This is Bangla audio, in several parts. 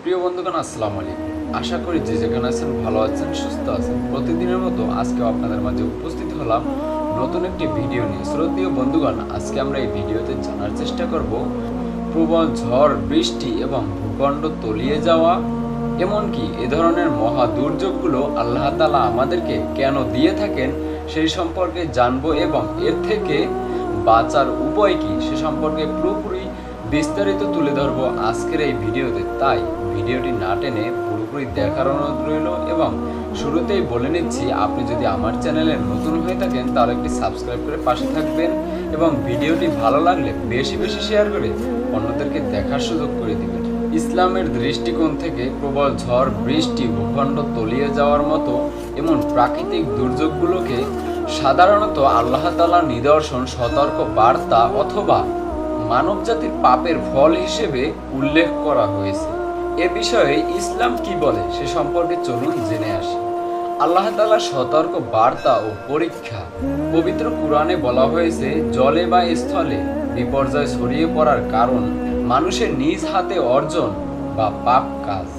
প্রিয় বন্ধুগণ, আসসালামু আলাইকুম। আশা করি যে যেখানে আছেন ভালো আছেন, সুস্থ আছেন। প্রতিদিনের মতো আজকেও আপনাদের মাঝে উপস্থিত হলাম নতুন একটি ভিডিও নিয়ে। শ্রদ্ধেয় বন্ধুগণ, আজকে আমরা এই ভিডিওতে জানার চেষ্টা করব প্রবল ঝড়, বৃষ্টি এবং ভূখণ্ড তলিয়ে যাওয়া, এমনকি এ ধরনের মহা দুর্যোগগুলো আল্লাহ তাআলা আমাদেরকে কেন দিয়ে থাকেন সেই সম্পর্কে জানবো এবং এর থেকে বাঁচার উপায় কি সে সম্পর্কে পুরোপুরি বিস্তারিত তুলে ধরবো আজকের এই ভিডিওতে। তাই ভিডিওটি না টেনে পুরোপুরি দেখার অনুরোধ রইল এবং শুরুতেই বলে নিচ্ছি, আপনি যদি আমার চ্যানেলে নতুন হয়ে থাকেন তাহলে একটি সাবস্ক্রাইব করে পাশে থাকবেন এবং ভিডিওটি ভালো লাগলে বেশি বেশি শেয়ার করে অন্যদেরকে দেখার সুযোগ করে দিবেন। ইসলামের দৃষ্টিকোণ থেকে প্রবল ঝড়, বৃষ্টি, ভূখণ্ড তলিয়ে যাওয়ার মতো এমন প্রাকৃতিক দুর্যোগগুলোকে সাধারণত আল্লাহ তাআলার নিদর্শন, সতর্ক বার্তা অথবা মানবজাতির পাপের ফল হিসেবে উল্লেখ করা হয়েছে। এ বিষয়ে ইসলাম কি বলে সে সম্পর্কে চলুন জেনে আসি। আল্লাহ তাআলার সতর্ক বার্তা ও পরীক্ষা। পবিত্র কুরআনে বলা হয়েছে, জলে বা স্থলে বিপর্যয় ছড়িয়ে পড়ার কারণ মানুষের নিজ হাতে অর্জন বা পাপ কাজ,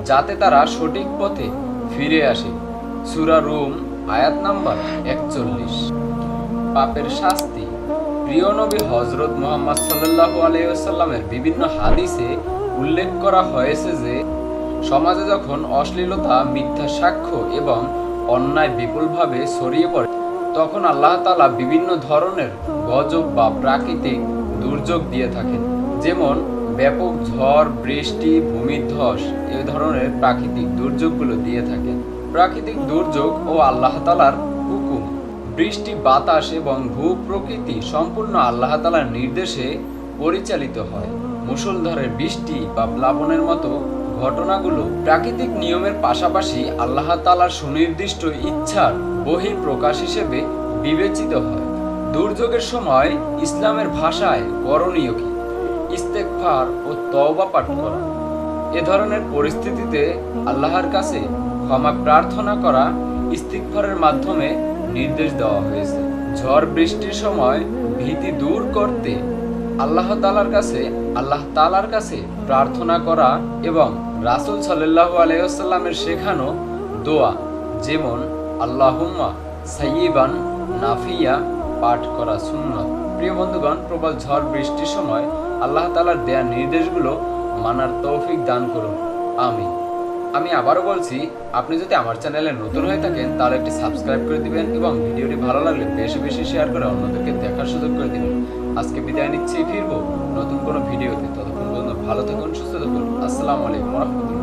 যাতে তারা সঠিক পথে ফিরে আসে। সূরা রুম আয়াত নাম্বার 41। পাপের শাস্তি। প্রিয় নবী হযরত মুহাম্মদ সাল্লাল্লাহু আলাইহি ওয়াসাল্লামের বিভিন্ন হাদিসে উল্লেখ করা হয়েছে যে সমাজে যখন অশ্লীলতা, মিথ্যা সাক্ষ্য এবং অন্যায় বিপুলভাবে ছড়িয়ে পড়ে, তখন আল্লাহ তাআলা বিভিন্ন ধরনের গজব বা প্রাকৃতিক দুর্যোগ দিয়ে থাকেন। যেমন ব্যাপক ঝড়, বৃষ্টি, ভূমিধস এই ধরনের প্রাকৃতিক দুর্যোগগুলো দিয়ে থাকেন। প্রাকৃতিক দুর্যোগ ও আল্লাহ তাআলার হুকুম। বৃষ্টি, বাতাস এবং ভূপ্রকৃতি সম্পূর্ণ আল্লাহ তাআলার নির্দেশে পরিচালিত হয়। মুষলধারে বৃষ্টি বা প্লাবনের মতো ঘটনাগুলো প্রাকৃতিক নিয়মের পাশাপাশি আল্লাহ তাআলার সুনির্দিষ্ট ইচ্ছার বহিঃপ্রকাশ হিসেবে বিবেচিত হয়। দুর্যোগের সময় ইসলামের ভাষায় করণীয় কি? ইস্তেগফার ও তওবা পাঠ করা। এ ধরনের পরিস্থিতিতে আল্লাহর কাছে ক্ষমা প্রার্থনা করা ইস্তিগফারের মাধ্যমে নির্দেশ দেওয়া হয়েছে। ঝড় বৃষ্টির সময় ভীতি দূর করতে আল্লাহ তাআলার কাছে প্রার্থনা করা এবং রাসূল সাল্লাল্লাহু আলাইহি ওয়াসাল্লামের শেখানো দোয়া, যেমন আল্লাহুম্মা সাইয়্যিবান নাফিয়া পাঠ করা সুন্নত। প্রিয় বন্ধুগণ, প্রবল ঝড় বৃষ্টির সময় আল্লাহ তাআলার দেয়া নির্দেশগুলো মানার তৌফিক দান করুন, আমিন। আমি আবারও বলছি, আপনি যদি আমার চ্যানেলে নতুন হয়ে থাকেন তাহলে একটি সাবস্ক্রাইব করে দিবেন এবং ভিডিওটি ভালো লাগলে বেশি বেশি শেয়ার করে অন্যদেরকে দেখার সুযোগ করে দিবেন। আজকে বিদায় নিচ্ছি, ফিরবো নতুন কোনো ভিডিওতে। ততক্ষণ পর্যন্ত ভালো থাকুন, সুস্থ থাকুন। আসসালামু আলাইকুম ওয়া রাহমাতুল্লাহ।